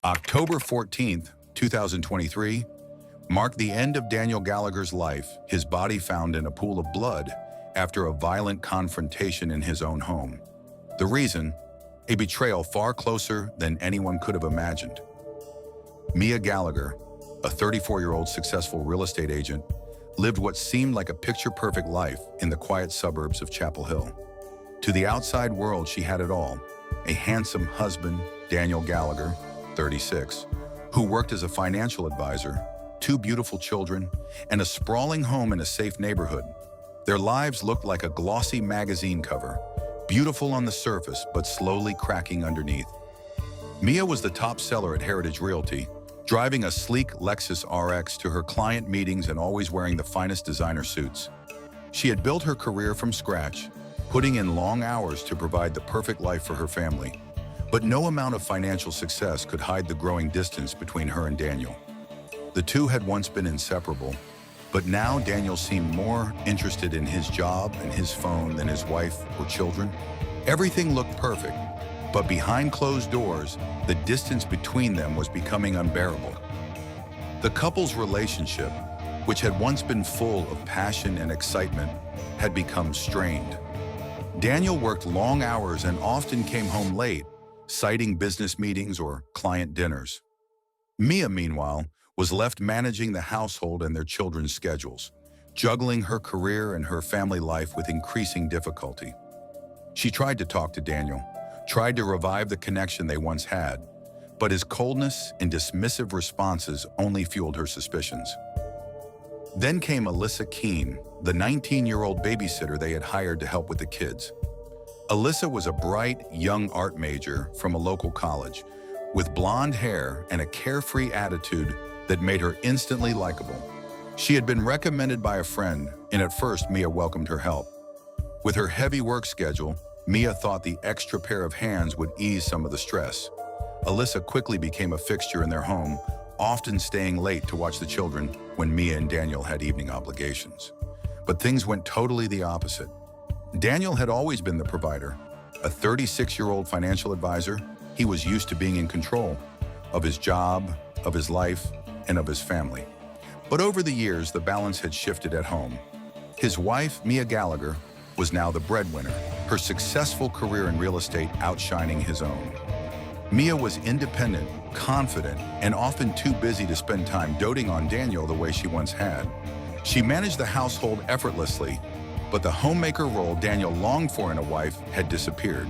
October 14th, 2023, marked the end of Daniel Gallagher's life, his body found in a pool of blood after a violent confrontation in his own home. The reason? A betrayal far closer than anyone could have imagined. Mia Gallagher, a 34-year-old successful real estate agent, lived what seemed like a picture-perfect life in the quiet suburbs of Chapel Hill. To the outside world, she had it all: a handsome husband, Daniel Gallagher, 36, who worked as a financial advisor, 2 beautiful children, and a sprawling home in a safe neighborhood. Their lives looked like a glossy magazine cover, beautiful on the surface but slowly cracking underneath. Mia was the top seller at Heritage Realty, driving a sleek Lexus RX to her client meetings and always wearing the finest designer suits. She had built her career from scratch, putting in long hours to provide the perfect life for her family. But no amount of financial success could hide the growing distance between her and Daniel. The two had once been inseparable, but now Daniel seemed more interested in his job and his phone than his wife or children. Everything looked perfect, but behind closed doors, the distance between them was becoming unbearable. The couple's relationship, which had once been full of passion and excitement, had become strained. Daniel worked long hours and often came home late, citing business meetings or client dinners. Mia, meanwhile, was left managing the household and their children's schedules, juggling her career and her family life with increasing difficulty. She tried to talk to Daniel, tried to revive the connection they once had, but his coldness and dismissive responses only fueled her suspicions. Then came Alyssa Keene, the 19-year-old babysitter they had hired to help with the kids. Alyssa was a bright, young art major from a local college, with blonde hair and a carefree attitude that made her instantly likable. She had been recommended by a friend, and at first Mia welcomed her help. With her heavy work schedule, Mia thought the extra pair of hands would ease some of the stress. Alyssa quickly became a fixture in their home, often staying late to watch the children when Mia and Daniel had evening obligations. But things went totally the opposite. Daniel had always been the provider. A 36-year-old financial advisor, he was used to being in control of his job, of his life, and of his family. But over the years, the balance had shifted at home. His wife, Mia Gallagher, was now the breadwinner, her successful career in real estate outshining his own. Mia was independent, confident, and often too busy to spend time doting on Daniel the way she once had. She managed the household effortlessly, but the homemaker role Daniel longed for in a wife had disappeared.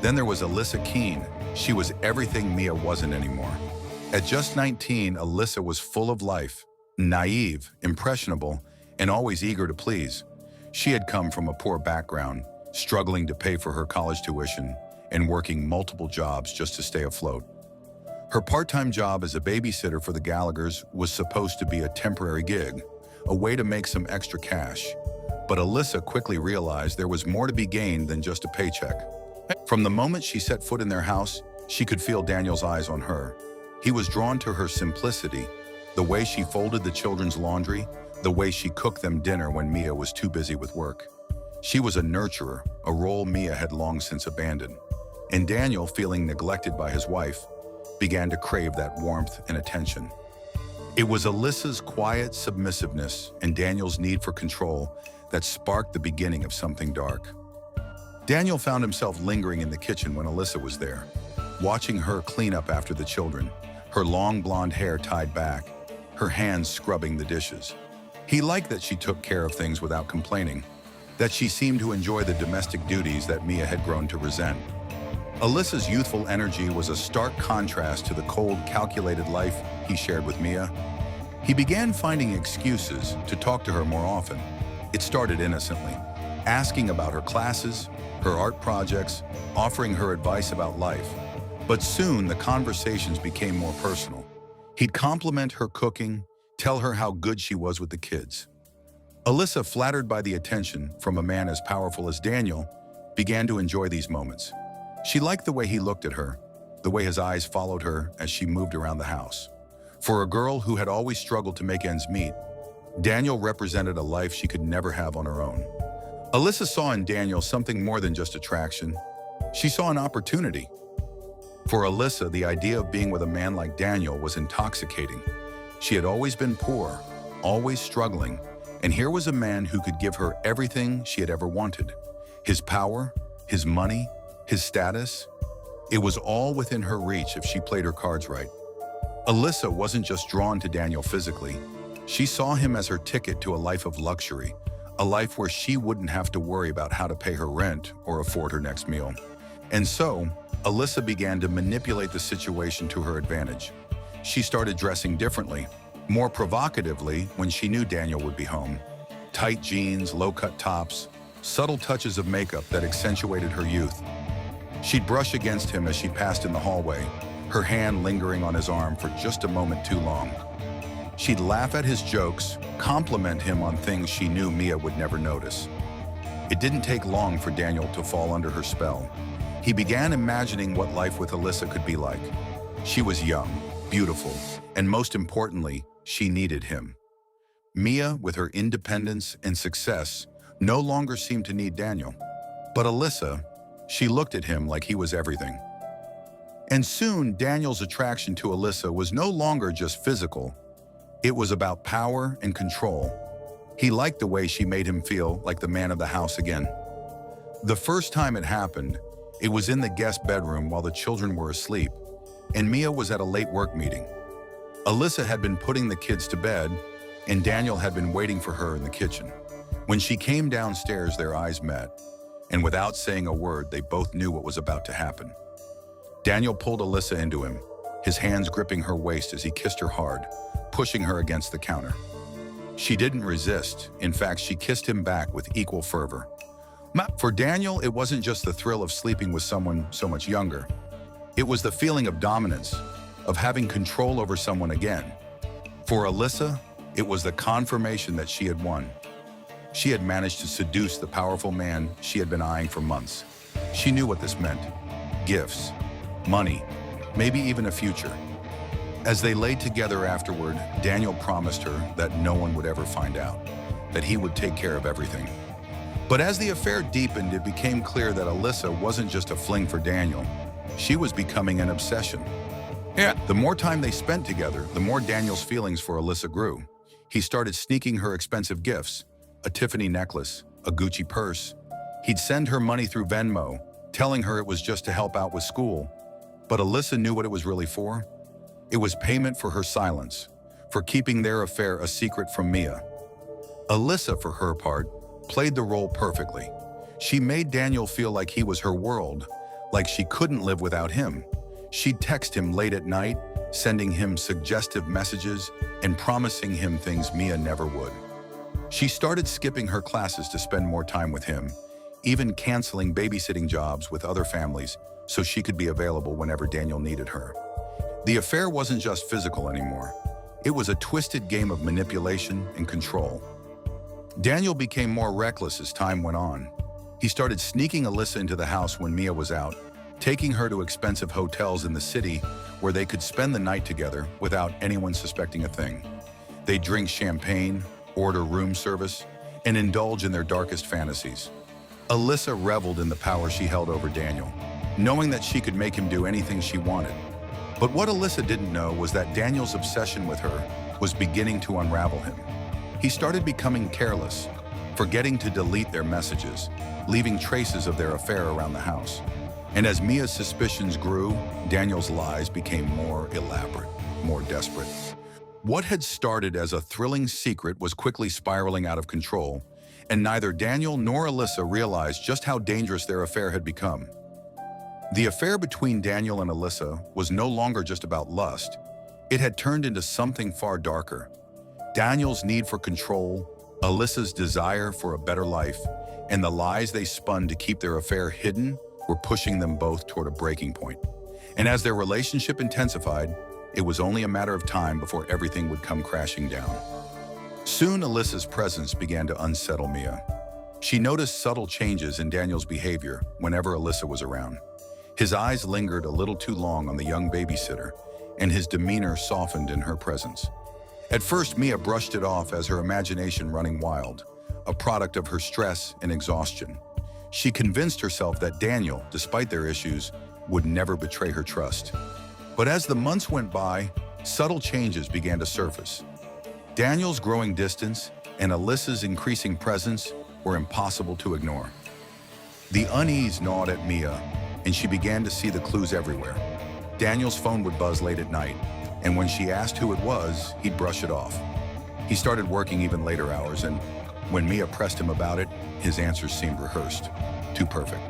Then there was Alyssa Keene. She was everything Mia wasn't anymore. At just 19, Alyssa was full of life, naive, impressionable, and always eager to please. She had come from a poor background, struggling to pay for her college tuition and working multiple jobs just to stay afloat. Her part-time job as a babysitter for the Gallaghers was supposed to be a temporary gig, a way to make some extra cash. But Alyssa quickly realized there was more to be gained than just a paycheck. From the moment she set foot in their house, she could feel Daniel's eyes on her. He was drawn to her simplicity, the way she folded the children's laundry, the way she cooked them dinner when Mia was too busy with work. She was a nurturer, a role Mia had long since abandoned. And Daniel, feeling neglected by his wife, began to crave that warmth and attention. It was Alyssa's quiet submissiveness and Daniel's need for control that sparked the beginning of something dark. Daniel found himself lingering in the kitchen when Alyssa was there, watching her clean up after the children, her long blonde hair tied back, her hands scrubbing the dishes. He liked that she took care of things without complaining, that she seemed to enjoy the domestic duties that Mia had grown to resent. Alyssa's youthful energy was a stark contrast to the cold, calculated life he shared with Mia. He began finding excuses to talk to her more often. It started innocently, asking about her classes, her art projects, offering her advice about life. But soon the conversations became more personal. He'd compliment her cooking, tell her how good she was with the kids. Alyssa, flattered by the attention from a man as powerful as Daniel, began to enjoy these moments. She liked the way he looked at her, the way his eyes followed her as she moved around the house. For a girl who had always struggled to make ends meet, Daniel represented a life she could never have on her own. Alyssa saw in Daniel something more than just attraction. She saw an opportunity. For Alyssa, the idea of being with a man like Daniel was intoxicating. She had always been poor, always struggling, and here was a man who could give her everything she had ever wanted. His power, his money, his status. It was all within her reach if she played her cards right. Alyssa wasn't just drawn to Daniel physically. She saw him as her ticket to a life of luxury, a life where she wouldn't have to worry about how to pay her rent or afford her next meal. And so, Alyssa began to manipulate the situation to her advantage. She started dressing differently, more provocatively when she knew Daniel would be home. Tight jeans, low-cut tops, subtle touches of makeup that accentuated her youth. She'd brush against him as she passed in the hallway, her hand lingering on his arm for just a moment too long. She'd laugh at his jokes, compliment him on things she knew Mia would never notice. It didn't take long for Daniel to fall under her spell. He began imagining what life with Alyssa could be like. She was young, beautiful, and most importantly, she needed him. Mia, with her independence and success, no longer seemed to need Daniel. But Alyssa, she looked at him like he was everything. And soon, Daniel's attraction to Alyssa was no longer just physical. It was about power and control. He liked the way she made him feel like the man of the house again. The first time it happened, it was in the guest bedroom while the children were asleep, and Mia was at a late work meeting. Alyssa had been putting the kids to bed, and Daniel had been waiting for her in the kitchen. When she came downstairs, their eyes met, and without saying a word, they both knew what was about to happen. Daniel pulled Alyssa into him, his hands gripping her waist as he kissed her hard, pushing her against the counter. She didn't resist. In fact, she kissed him back with equal fervor. For Daniel, it wasn't just the thrill of sleeping with someone so much younger. It was the feeling of dominance, of having control over someone again. For Alyssa, it was the confirmation that she had won. She had managed to seduce the powerful man she had been eyeing for months. She knew what this meant. Gifts, money, maybe even a future. As they laid together afterward, Daniel promised her that no one would ever find out, that he would take care of everything. But as the affair deepened, it became clear that Alyssa wasn't just a fling for Daniel. She was becoming an obsession. The more time they spent together, the more Daniel's feelings for Alyssa grew. He started sneaking her expensive gifts, a Tiffany necklace, a Gucci purse. He'd send her money through Venmo, telling her it was just to help out with school. But Alyssa knew what it was really for. It was payment for her silence, for keeping their affair a secret from Mia. Alyssa, for her part, played the role perfectly. She made Daniel feel like he was her world, like she couldn't live without him. She'd text him late at night, sending him suggestive messages and promising him things Mia never would. She started skipping her classes to spend more time with him, even canceling babysitting jobs with other families so she could be available whenever Daniel needed her. The affair wasn't just physical anymore. It was a twisted game of manipulation and control. Daniel became more reckless as time went on. He started sneaking Alyssa into the house when Mia was out, taking her to expensive hotels in the city where they could spend the night together without anyone suspecting a thing. They'd drink champagne, order room service, and indulge in their darkest fantasies. Alyssa reveled in the power she held over Daniel, knowing that she could make him do anything she wanted. But what Alyssa didn't know was that Daniel's obsession with her was beginning to unravel him. He started becoming careless, forgetting to delete their messages, leaving traces of their affair around the house. And as Mia's suspicions grew, Daniel's lies became more elaborate, more desperate. What had started as a thrilling secret was quickly spiraling out of control, and neither Daniel nor Alyssa realized just how dangerous their affair had become. The affair between Daniel and Alyssa was no longer just about lust. It had turned into something far darker. Daniel's need for control, Alyssa's desire for a better life, and the lies they spun to keep their affair hidden were pushing them both toward a breaking point. And as their relationship intensified, it was only a matter of time before everything would come crashing down. Soon, Alyssa's presence began to unsettle Mia. She noticed subtle changes in Daniel's behavior whenever Alyssa was around. His eyes lingered a little too long on the young babysitter, and his demeanor softened in her presence. At first, Mia brushed it off as her imagination running wild, a product of her stress and exhaustion. She convinced herself that Daniel, despite their issues, would never betray her trust. But as the months went by, subtle changes began to surface. Daniel's growing distance and Alyssa's increasing presence were impossible to ignore. The unease gnawed at Mia, and she began to see the clues everywhere. Daniel's phone would buzz late at night, and when she asked who it was, he'd brush it off. He started working even later hours, and when Mia pressed him about it, his answers seemed rehearsed. Too perfect.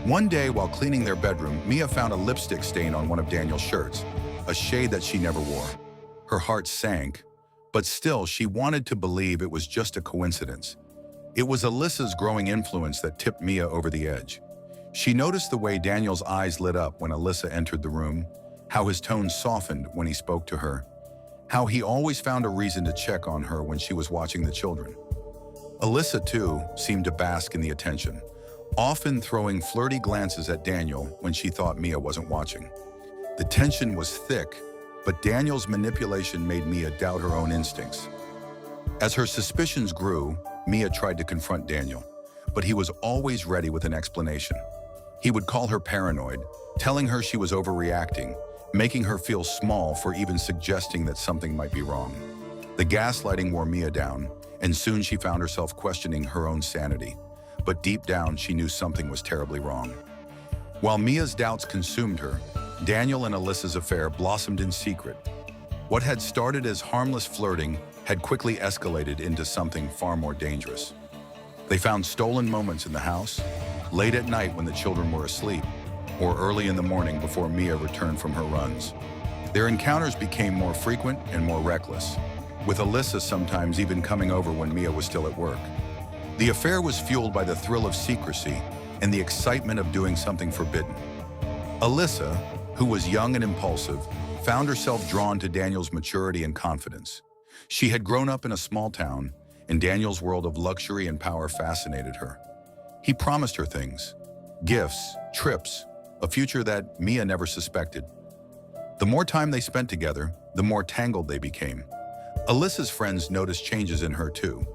One day, while cleaning their bedroom, Mia found a lipstick stain on one of Daniel's shirts, a shade that she never wore. Her heart sank, but still she wanted to believe it was just a coincidence. It was Alyssa's growing influence that tipped Mia over the edge. She noticed the way Daniel's eyes lit up when Alyssa entered the room, how his tone softened when he spoke to her, how he always found a reason to check on her when she was watching the children. Alyssa, too, seemed to bask in the attention, often throwing flirty glances at Daniel when she thought Mia wasn't watching. The tension was thick, but Daniel's manipulation made Mia doubt her own instincts. As her suspicions grew, Mia tried to confront Daniel, but he was always ready with an explanation. He would call her paranoid, telling her she was overreacting, making her feel small for even suggesting that something might be wrong. The gaslighting wore Mia down, and soon she found herself questioning her own sanity. But deep down, she knew something was terribly wrong. While Mia's doubts consumed her, Daniel and Alyssa's affair blossomed in secret. What had started as harmless flirting had quickly escalated into something far more dangerous. They found stolen moments in the house, late at night when the children were asleep, or early in the morning before Mia returned from her runs. Their encounters became more frequent and more reckless, with Alyssa sometimes even coming over when Mia was still at work. The affair was fueled by the thrill of secrecy and the excitement of doing something forbidden. Alyssa, who was young and impulsive, found herself drawn to Daniel's maturity and confidence. She had grown up in a small town, and Daniel's world of luxury and power fascinated her. He promised her things, gifts, trips, a future that Mia never suspected. The more time they spent together, the more tangled they became. Alyssa's friends noticed changes in her too.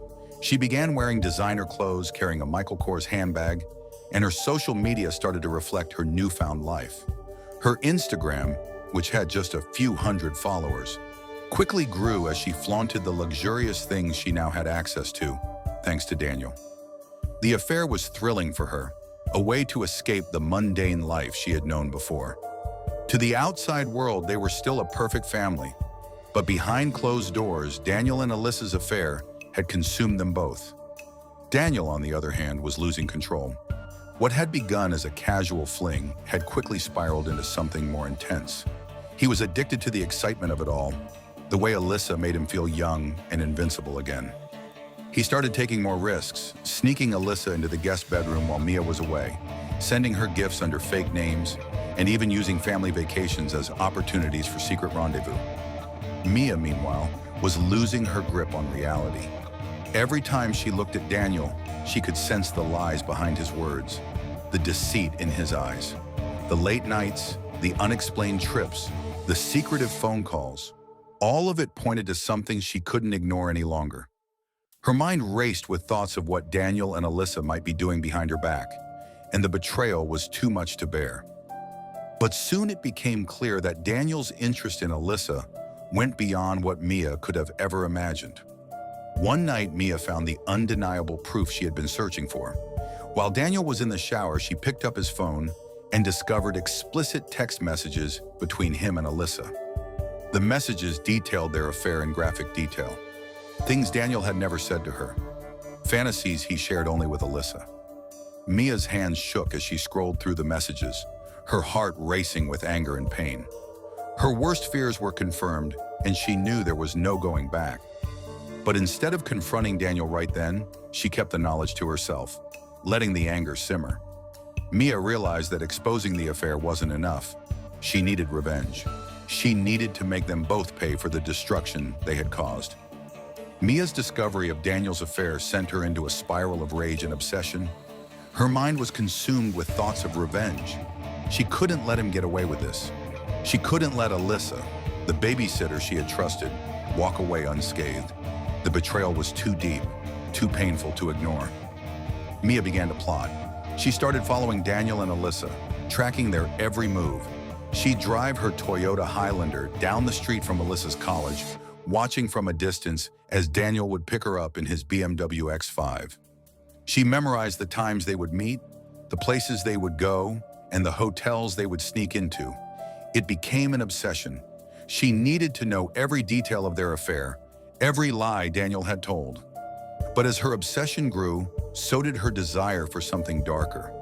She began wearing designer clothes, carrying a Michael Kors handbag, and her social media started to reflect her newfound life. Her Instagram, which had just a few hundred followers, quickly grew as she flaunted the luxurious things she now had access to, thanks to Daniel. The affair was thrilling for her, a way to escape the mundane life she had known before. To the outside world, they were still a perfect family, but behind closed doors, Daniel and Alyssa's affair had consumed them both. Daniel, on the other hand, was losing control. What had begun as a casual fling had quickly spiraled into something more intense. He was addicted to the excitement of it all, the way Alyssa made him feel young and invincible again. He started taking more risks, sneaking Alyssa into the guest bedroom while Mia was away, sending her gifts under fake names, and even using family vacations as opportunities for secret rendezvous. Mia, meanwhile, was losing her grip on reality. Every time she looked at Daniel, she could sense the lies behind his words, the deceit in his eyes. The late nights, the unexplained trips, the secretive phone calls, all of it pointed to something she couldn't ignore any longer. Her mind raced with thoughts of what Daniel and Alyssa might be doing behind her back, and the betrayal was too much to bear. But soon it became clear that Daniel's interest in Alyssa went beyond what Mia could have ever imagined. One night, Mia found the undeniable proof she had been searching for. While Daniel was in the shower, she picked up his phone and discovered explicit text messages between him and Alyssa. The messages detailed their affair in graphic detail, things Daniel had never said to her, fantasies he shared only with Alyssa. Mia's hands shook as she scrolled through the messages, her heart racing with anger and pain. Her worst fears were confirmed, and she knew there was no going back. But instead of confronting Daniel right then, she kept the knowledge to herself, letting the anger simmer. Mia realized that exposing the affair wasn't enough. She needed revenge. She needed to make them both pay for the destruction they had caused. Mia's discovery of Daniel's affair sent her into a spiral of rage and obsession. Her mind was consumed with thoughts of revenge. She couldn't let him get away with this. She couldn't let Alyssa, the babysitter she had trusted, walk away unscathed. The betrayal was too deep, too painful to ignore. Mia began to plot. She started following Daniel and Alyssa, tracking their every move. She'd drive her Toyota Highlander down the street from Alyssa's college, watching from a distance as Daniel would pick her up in his BMW X5. She memorized the times they would meet, the places they would go, and the hotels they would sneak into. It became an obsession. She needed to know every detail of their affair, every lie Daniel had told. But as her obsession grew, so did her desire for something darker.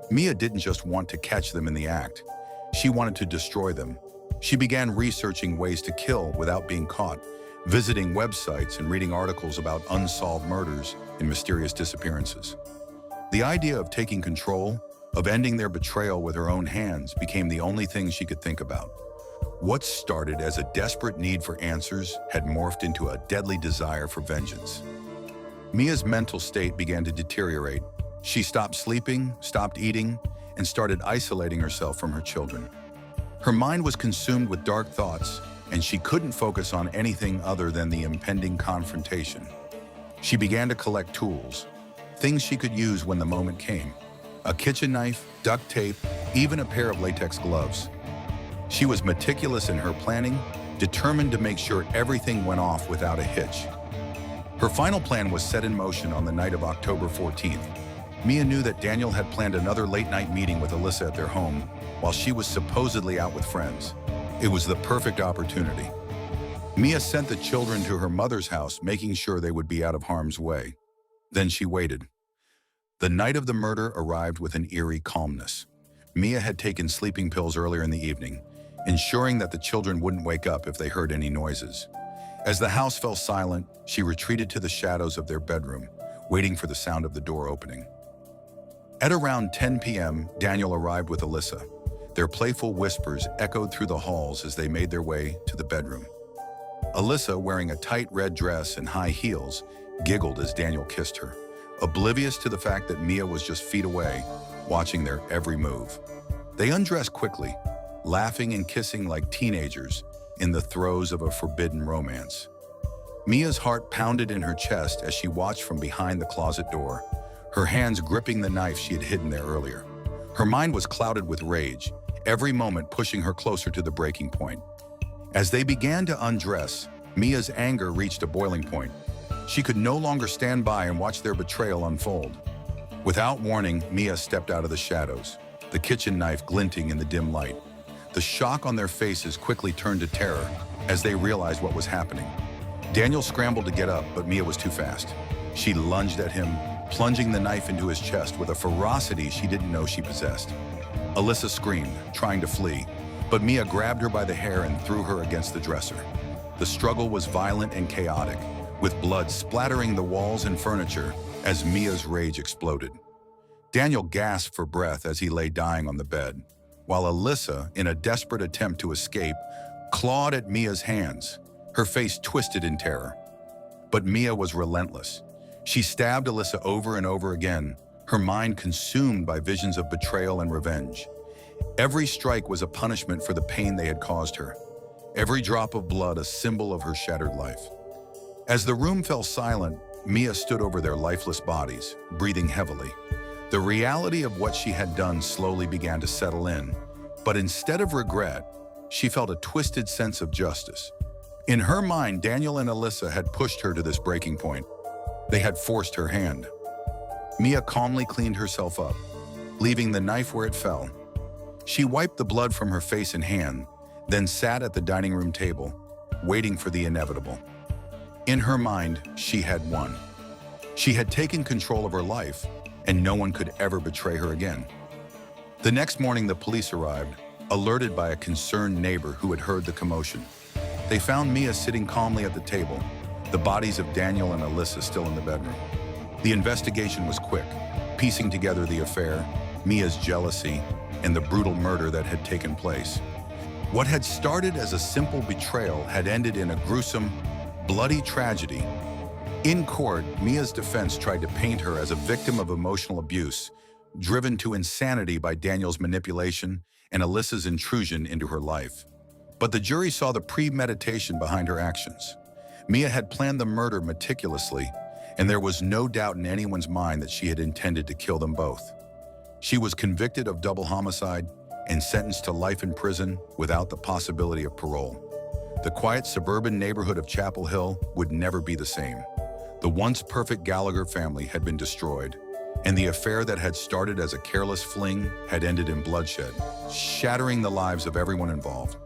Mia didn't just want to catch them in the act. She wanted to destroy them. She began researching ways to kill without being caught, visiting websites and reading articles about unsolved murders and mysterious disappearances. The idea of taking control, of ending their betrayal with her own hands, became the only thing she could think about. What started as a desperate need for answers had morphed into a deadly desire for vengeance. Mia's mental state began to deteriorate. She stopped sleeping, stopped eating, and started isolating herself from her children. Her mind was consumed with dark thoughts, and she couldn't focus on anything other than the impending confrontation. She began to collect tools, things she could use when the moment came. A kitchen knife, duct tape, even a pair of latex gloves. She was meticulous in her planning, determined to make sure everything went off without a hitch. Her final plan was set in motion on the night of October 14th. Mia knew that Daniel had planned another late-night meeting with Alyssa at their home, while she was supposedly out with friends. It was the perfect opportunity. Mia sent the children to her mother's house, making sure they would be out of harm's way. Then she waited. The night of the murder arrived with an eerie calmness. Mia had taken sleeping pills earlier in the evening, ensuring that the children wouldn't wake up if they heard any noises. As the house fell silent, she retreated to the shadows of their bedroom, waiting for the sound of the door opening. At around 10 p.m., Daniel arrived with Alyssa. Their playful whispers echoed through the halls as they made their way to the bedroom. Alyssa, wearing a tight red dress and high heels, giggled as Daniel kissed her, oblivious to the fact that Mia was just feet away, watching their every move. They undressed quickly, laughing and kissing like teenagers in the throes of a forbidden romance. Mia's heart pounded in her chest as she watched from behind the closet door, her hands gripping the knife she had hidden there earlier. Her mind was clouded with rage, every moment pushing her closer to the breaking point. As they began to undress, Mia's anger reached a boiling point. She could no longer stand by and watch their betrayal unfold. Without warning, Mia stepped out of the shadows, the kitchen knife glinting in the dim light. The shock on their faces quickly turned to terror as they realized what was happening. Daniel scrambled to get up, but Mia was too fast. She lunged at him, plunging the knife into his chest with a ferocity she didn't know she possessed. Alyssa screamed, trying to flee, but Mia grabbed her by the hair and threw her against the dresser. The struggle was violent and chaotic, with blood splattering the walls and furniture as Mia's rage exploded. Daniel gasped for breath as he lay dying on the bed, while Alyssa, in a desperate attempt to escape, clawed at Mia's hands, her face twisted in terror. But Mia was relentless. She stabbed Alyssa over and over again, her mind consumed by visions of betrayal and revenge. Every strike was a punishment for the pain they had caused her, every drop of blood a symbol of her shattered life. As the room fell silent, Mia stood over their lifeless bodies, breathing heavily. The reality of what she had done slowly began to settle in, but instead of regret, she felt a twisted sense of justice. In her mind, Daniel and Alyssa had pushed her to this breaking point. They had forced her hand. Mia calmly cleaned herself up, leaving the knife where it fell. She wiped the blood from her face and hand, then sat at the dining room table, waiting for the inevitable. In her mind, she had won. She had taken control of her life, and no one could ever betray her again. The next morning, the police arrived, alerted by a concerned neighbor who had heard the commotion. They found Mia sitting calmly at the table, the bodies of Daniel and Alyssa still in the bedroom. The investigation was quick, piecing together the affair, Mia's jealousy, and the brutal murder that had taken place. What had started as a simple betrayal had ended in a gruesome, bloody tragedy. In court, Mia's defense tried to paint her as a victim of emotional abuse, driven to insanity by Daniel's manipulation and Alyssa's intrusion into her life. But the jury saw the premeditation behind her actions. Mia had planned the murder meticulously, and there was no doubt in anyone's mind that she had intended to kill them both. She was convicted of double homicide and sentenced to life in prison without the possibility of parole. The quiet suburban neighborhood of Chapel Hill would never be the same. The once perfect Gallagher family had been destroyed, and the affair that had started as a careless fling had ended in bloodshed, shattering the lives of everyone involved.